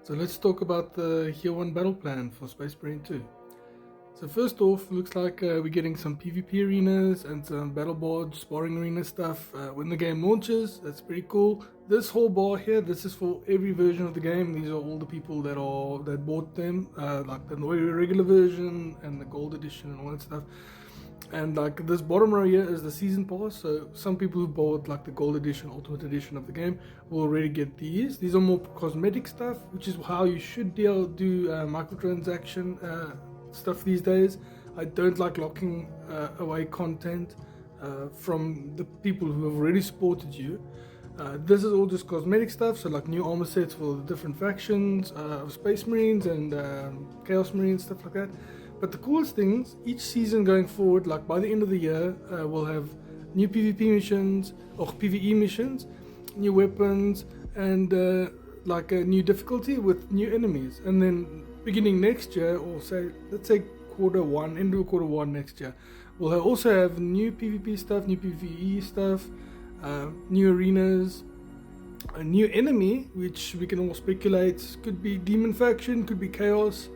So let's talk about the Year 1 battle plan for Space Marine 2. So first off, looks like we're getting some PvP arenas and some battle boards, sparring arena stuff when the game launches. That's pretty cool. This whole bar here, this is for every version of the game. These are all the people that bought them, like the regular version and the gold edition and all that stuff. And like this bottom row here is the season pass, so some people who bought like the gold edition, ultimate edition of the game will already get these. These are more cosmetic stuff, which is how you should do microtransaction stuff these days. I don't like locking away content from the people who have already supported you. This is all just cosmetic stuff, so like new armor sets for the different factions of Space Marines and Chaos Marines, stuff like that. But the coolest things, each season going forward, like by the end of the year, we'll have new PvP missions, or PvE missions, new weapons, and like a new difficulty with new enemies. And then beginning next year, or let's say end of quarter one next year, we'll also have new PvP stuff, new PvE stuff, new arenas, a new enemy, which we can all speculate could be Demon Faction, could be Chaos.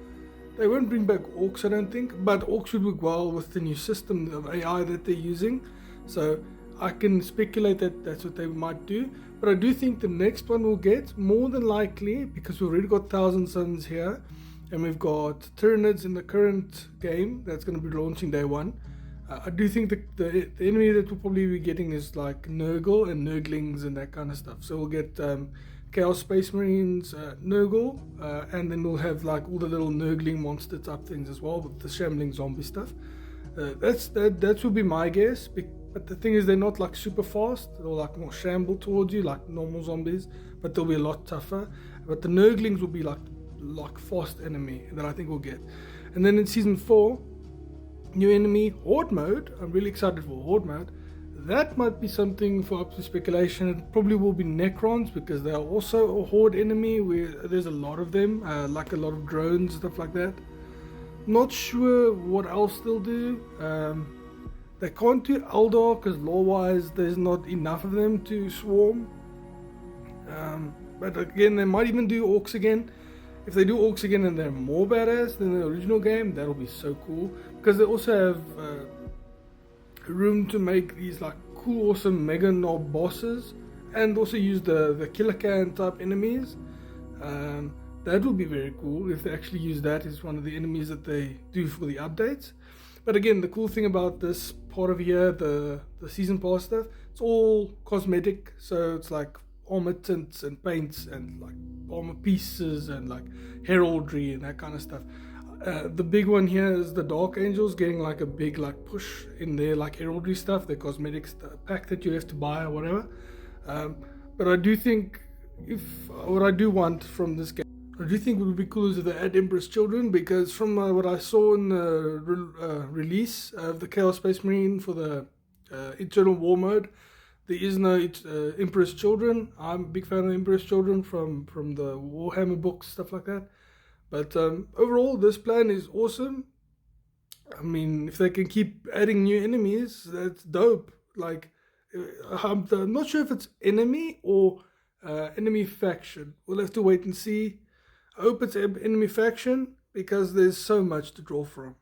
They won't bring back Orcs, I don't think, but Orcs would work well with the new system of AI that they're using. So I can speculate that that's what they might do. But I do think the next one we'll get, more than likely, because we've already got Thousand Suns here, and we've got Tyranids in the current game that's going to be launching day one. I do think the enemy that we'll probably be getting is like Nurgle and Nurglings and that kind of stuff. So we'll get Chaos Space Marines, Nurgle, and then we'll have like all the little Nurgling monster type things as well with the shambling zombie stuff. That would be my guess. But the thing is, they're not like super fast or like more shamble towards you like normal zombies, but they'll be a lot tougher. But the Nurglings will be like fast enemy that I think we'll get. And then in season 4, new enemy, Horde mode. I'm really excited for Horde mode. That might be something for up to speculation. It probably will be Necrons, because they are also a Horde enemy where there's a lot of them, like a lot of drones, stuff like that. Not sure what else they'll do. They can't do Eldar because lore-wise there's not enough of them to swarm. But again, they might even do Orcs again. If they do Orcs again and they're more badass than the original game, that'll be so cool. Because they also have room to make these like cool, awesome Mega Nob bosses, and also use the Killer Can type enemies. That would be very cool if they actually use that as one of the enemies that they do for the updates. But again, the cool thing about this part of here, the season pass stuff, it's all cosmetic. So it's like armor tints and paints and like armor pieces and like heraldry and that kind of stuff. The big one here is the Dark Angels getting like a big like push in their like heraldry stuff, their cosmetics pack that you have to buy or whatever. But I do think what I do want from this game, I do think it would be cool is if they add Emperor's Children, because from what I saw in the release of the Chaos Space Marine for the Eternal War mode, there is no Emperor's Children. I'm a big fan of Emperor's Children from the Warhammer books, stuff like that. But overall, this plan is awesome. I mean, if they can keep adding new enemies, that's dope. Like, I'm not sure if it's enemy or enemy faction. We'll have to wait and see. I hope it's enemy faction, because there's so much to draw from.